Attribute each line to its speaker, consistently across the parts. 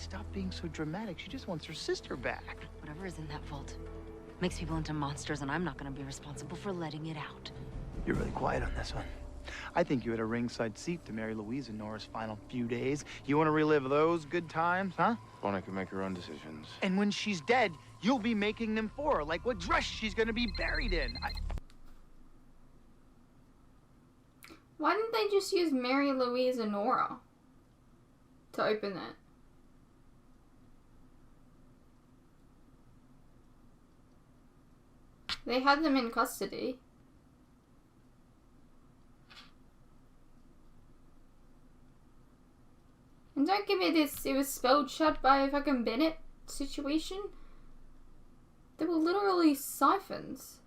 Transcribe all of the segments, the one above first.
Speaker 1: stop being so dramatic. She just wants her sister back.
Speaker 2: Whatever is in that vault makes people into monsters, and I'm not gonna be responsible for letting it out.
Speaker 1: You're really quiet on this one. I think you had a ringside seat to Mary Louise in Nora's final few days. You want to relive those good times, huh?
Speaker 3: Bonnie can make her own decisions.
Speaker 1: And when she's dead, you'll be making them for her, like what dress she's gonna be buried in.
Speaker 4: Why didn't they just use Mary Louise and Nora to open it? They had them in custody. And don't give me this, it was spelled shut by a fucking Bennett situation. They were literally siphons.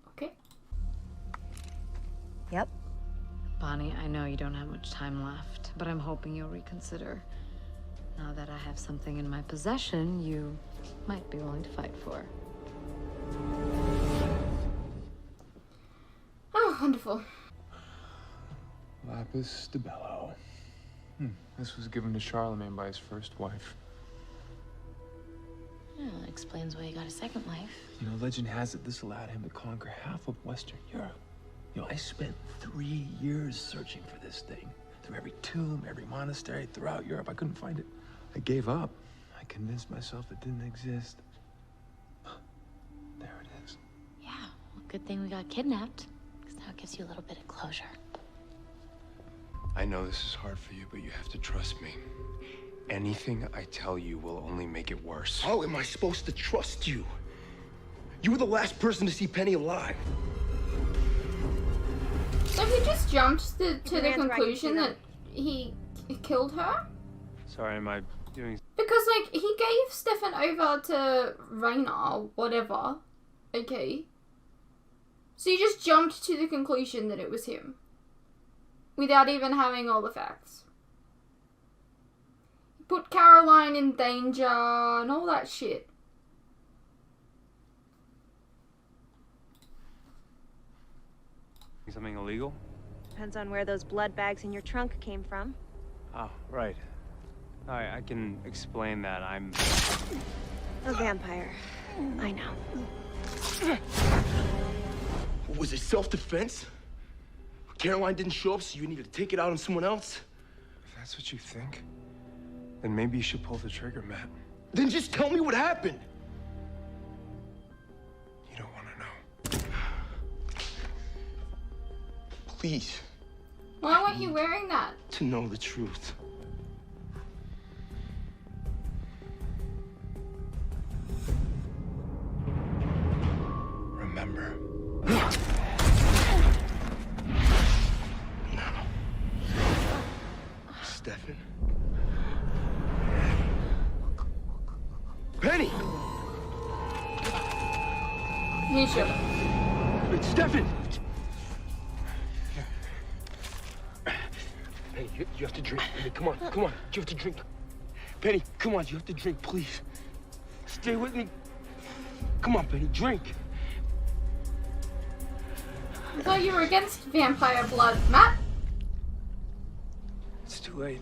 Speaker 4: Okay.
Speaker 2: Yep. Bonnie, I know you don't have much time left, but I'm hoping you'll reconsider. Now that I have something in my possession, you might be willing to fight for.
Speaker 4: Oh, wonderful.
Speaker 3: Lapis de Bello. This was given to Charlemagne by his first wife.
Speaker 2: Yeah, that explains why he got a second life.
Speaker 3: You know, legend has it this allowed him to conquer half of Western Europe. You know, I spent 3 years searching for this thing. Through every tomb, every monastery, throughout Europe. I couldn't find it. I gave up. I convinced myself it didn't exist. There it is.
Speaker 2: Yeah, well, good thing we got kidnapped, because now it gives you a little bit of closure.
Speaker 5: I know this is hard for you, but you have to trust me. Anything I tell you will only make it worse.
Speaker 6: How am I supposed to trust you? You were the last person to see Penny alive.
Speaker 4: So he just jumped to the conclusion that he killed her?
Speaker 3: Sorry, am I doing...
Speaker 4: Because, like, he gave Stefan over to Raina, whatever. Okay. So you just jumped to the conclusion that it was him. Without even having all the facts. Put Caroline in danger and all that shit.
Speaker 3: Something illegal?
Speaker 7: Depends on where those blood bags in your trunk came from.
Speaker 3: Oh, right. I can explain that. I'm...
Speaker 7: A vampire. I know.
Speaker 6: Was it self-defense? Caroline didn't show up, so you needed to take it out on someone else?
Speaker 5: If that's what you think, then maybe you should pull the trigger, Matt.
Speaker 6: Then just tell me what happened.
Speaker 5: You don't want to know.
Speaker 6: Please.
Speaker 4: Why weren't you wearing that?
Speaker 6: To know the truth.
Speaker 5: Remember.
Speaker 6: Stefan? Penny!
Speaker 4: Misha.
Speaker 6: It's Stefan! Penny, you have to drink. Penny, come on. You have to drink. Penny, come on, you have to drink, please. Stay with me. Come on, Penny, drink.
Speaker 4: I thought you were against vampire blood, Matt.
Speaker 5: It's too late.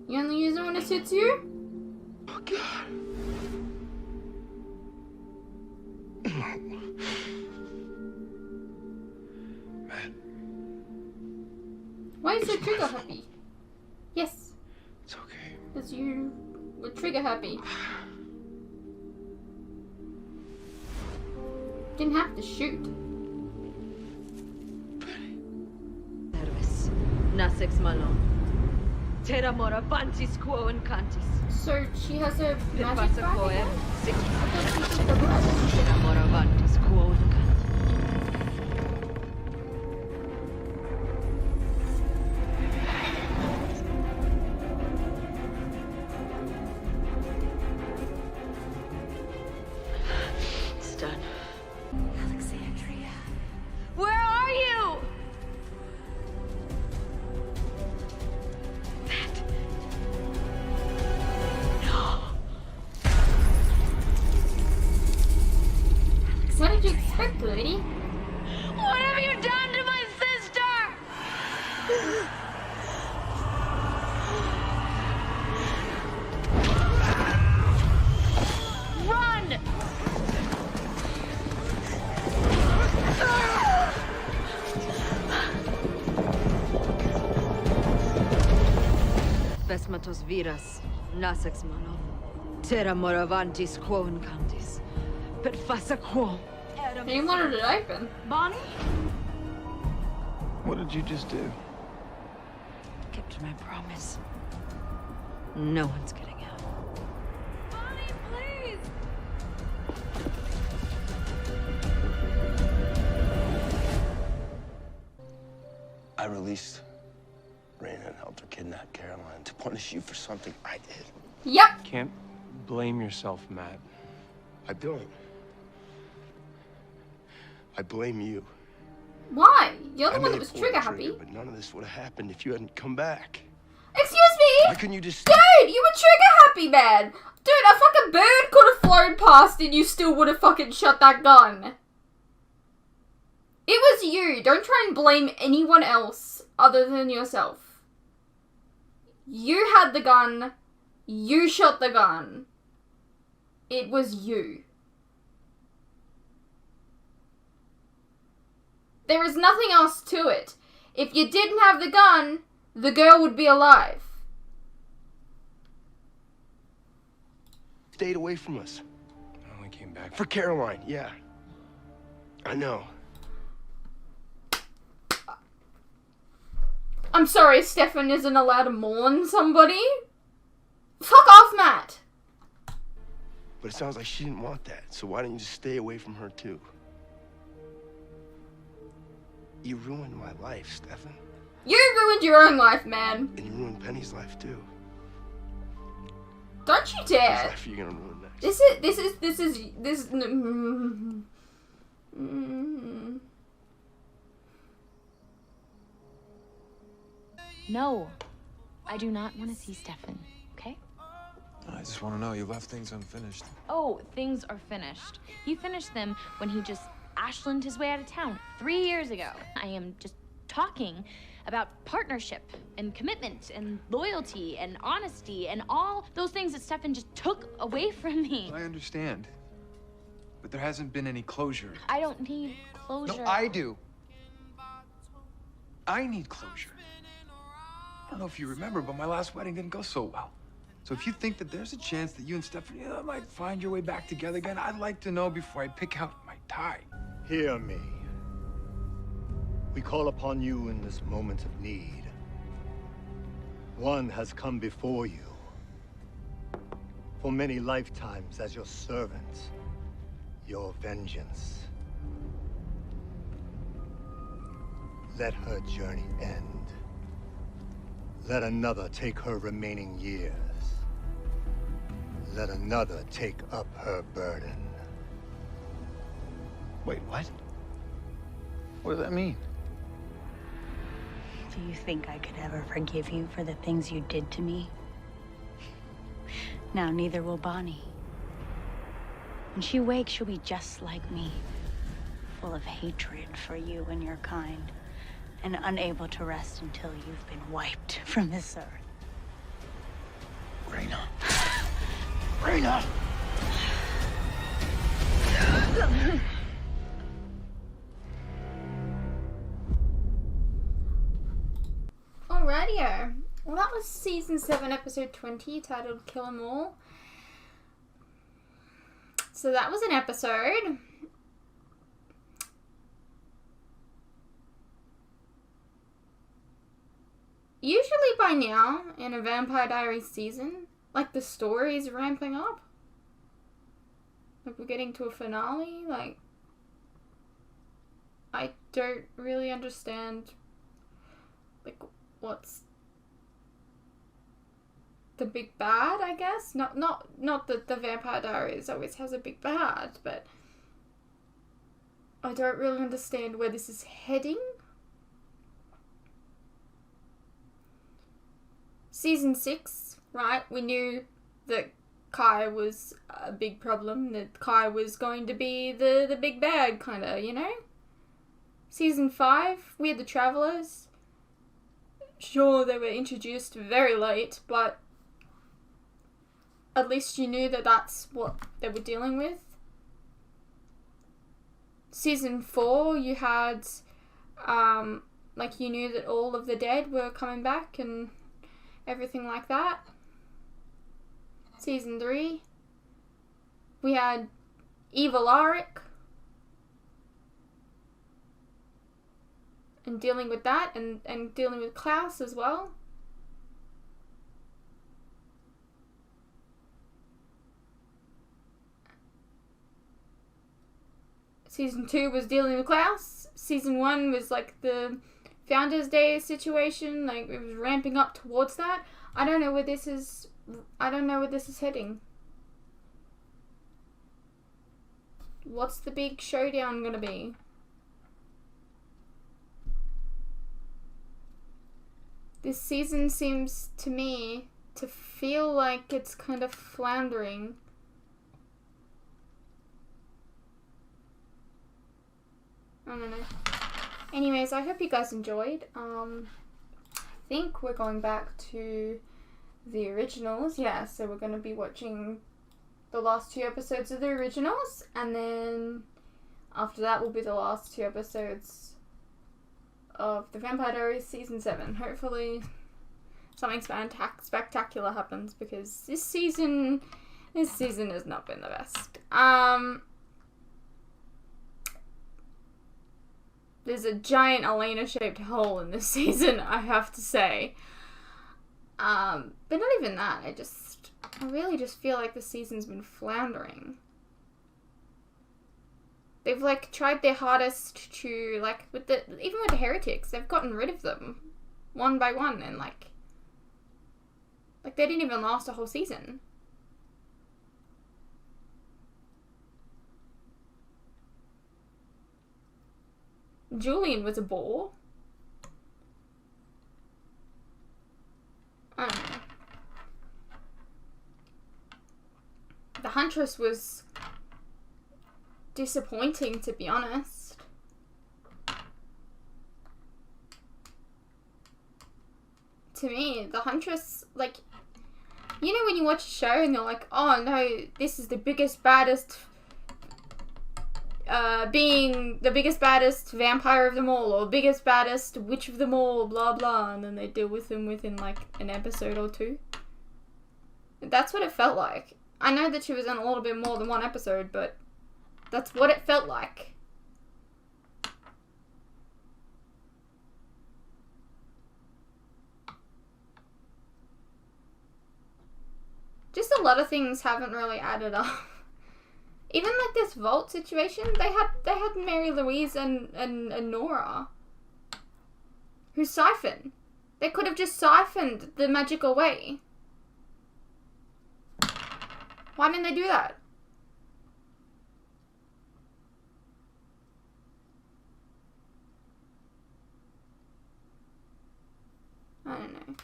Speaker 4: You only use it when it suits you?
Speaker 6: Oh, God.
Speaker 5: Matt.
Speaker 4: Why is it trigger happy? Yes,
Speaker 5: It's okay.
Speaker 4: because you were trigger happy. Didn't have to shoot.
Speaker 2: Nervis. Nasix malon. Terra mora vantis quo incantis.
Speaker 4: So she has a magic bag?
Speaker 2: Quoer,
Speaker 4: again?
Speaker 2: six.
Speaker 4: I thought she took the blood.
Speaker 2: Terra mora vantis quo incantis. It's done. Alexandria. Where are you? Matt. No.
Speaker 4: What did you expect,
Speaker 8: Vesmatos viras, nasex mano. Terra moravantis quon cantis. But fassa quo.
Speaker 4: He wanted it open.
Speaker 8: Bonnie?
Speaker 1: What did you just do?
Speaker 8: Kept my promise. No one's getting out.
Speaker 2: Bonnie, please!
Speaker 6: I released Raina and helped her kidnap Caroline to punish you for something I did.
Speaker 4: Yep.
Speaker 5: Can't blame yourself, Matt.
Speaker 6: I don't. I blame you.
Speaker 4: Why? You're the
Speaker 6: I
Speaker 4: one
Speaker 6: may
Speaker 4: that was
Speaker 6: have pulled the
Speaker 4: trigger happy.
Speaker 6: But none of this would have happened if you hadn't come back.
Speaker 4: Excuse me?
Speaker 6: Why couldn't you just...
Speaker 4: Dude, you were trigger happy, man. Dude, a fucking bird could have flown past and you still would have fucking shot that gun. It was you. Don't try and blame anyone else other than yourself. You had the gun. You shot the gun. It was you. There is nothing else to it. If you didn't have the gun, the girl would be alive.
Speaker 6: Stayed away from us.
Speaker 5: I only came back
Speaker 6: For Caroline, yeah. I know.
Speaker 4: I'm sorry, Stefan isn't allowed to mourn somebody? Fuck off, Matt.
Speaker 6: But it sounds like she didn't want that, so why didn't you just stay away from her too? You ruined my life, Stefan.
Speaker 4: You ruined your own life, man.
Speaker 6: And you ruined Penny's life too.
Speaker 4: Don't you
Speaker 6: Whose
Speaker 4: dare.
Speaker 6: life are you gonna ruin next?
Speaker 4: This is
Speaker 9: No, I do not want to see Stefan, okay?
Speaker 3: I just want to know, you left things unfinished.
Speaker 9: Oh, things are finished. He finished them when he just Ashlanded his way out of town 3 years ago. I am just talking about partnership and commitment and loyalty and honesty and all those things that Stefan just took away from me.
Speaker 3: I understand. But there hasn't been any closure.
Speaker 9: I don't need closure.
Speaker 3: No, I do. I need closure. I don't know if you remember, but my last wedding didn't go so well. So if you think that there's a chance that you and Stephanie might find your way back together again, I'd like to know before I pick out my tie.
Speaker 10: Hear me. We call upon you in this moment of need. One has come before you for many lifetimes as your servant, your vengeance. Let her journey end. Let another take her remaining years. Let another take up her burden.
Speaker 1: Wait, what? What does that mean?
Speaker 11: Do you think I could ever forgive you for the things you did to me? Now, neither will Bonnie. When she wakes, she'll be just like me, full of hatred for you and your kind, and unable to rest until you've been wiped from this earth.
Speaker 1: Raina. Raina!
Speaker 4: Alrighty-o. Well, that was season 7, episode 20, titled Kill 'Em All. So that was an episode. Usually by now, in a Vampire Diaries season, like, the story is ramping up. Like, we're getting to a finale. Like, I don't really understand, like, what's the big bad, I guess? Not that the Vampire Diaries always has a big bad, but I don't really understand where this is heading. Season 6, right? We knew that Kai was a big problem, that Kai was going to be the big bad, kinda, you know? Season 5, we had the Travelers. Sure, they were introduced very late, but at least you knew that that's what they were dealing with. Season 4, you had, like, you knew that all of the dead were coming back, and everything like that. Season 3, we had Evil Arik and dealing with that, and dealing with Klaus as well. Season 2 was dealing with Klaus. Season 1 was like the Founders Day situation, like it was ramping up towards that. I don't know where this is heading. What's the big showdown gonna be? This season seems to me to feel like it's kind of floundering. I don't know. Anyways, I hope you guys enjoyed. I think we're going back to the originals. Yeah, so we're going to be watching the last 2 episodes of the originals, and then after that will be the last 2 episodes of the Vampire Diaries season 7. Hopefully something spectacular happens, because this season has not been the best. There's a giant Elena-shaped hole in this season, I have to say. But not even that. I really just feel like the season's been floundering. They've, like, tried their hardest to, like, even with the heretics, they've gotten rid of them one by one, and, like, they didn't even last a whole season. Julian was a bore. I don't know. The Huntress was disappointing, to be honest. To me, the Huntress, like, you know when you watch a show and you're like, oh no, this is the biggest, baddest, being the biggest, baddest vampire of them all, or biggest, baddest witch of them all, blah blah, and then they deal with them within like an episode or 2. That's what it felt like. I know that she was in a little bit more than 1 episode, but that's what it felt like. Just a lot of things haven't really added up. Even like this vault situation, they had Mary Louise and Nora, who siphon. They could have just siphoned the magic away. Why didn't they do that? I don't know.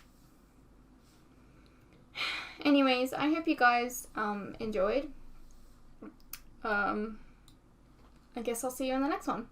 Speaker 4: Anyways, I hope you guys enjoyed. I guess I'll see you in the next one.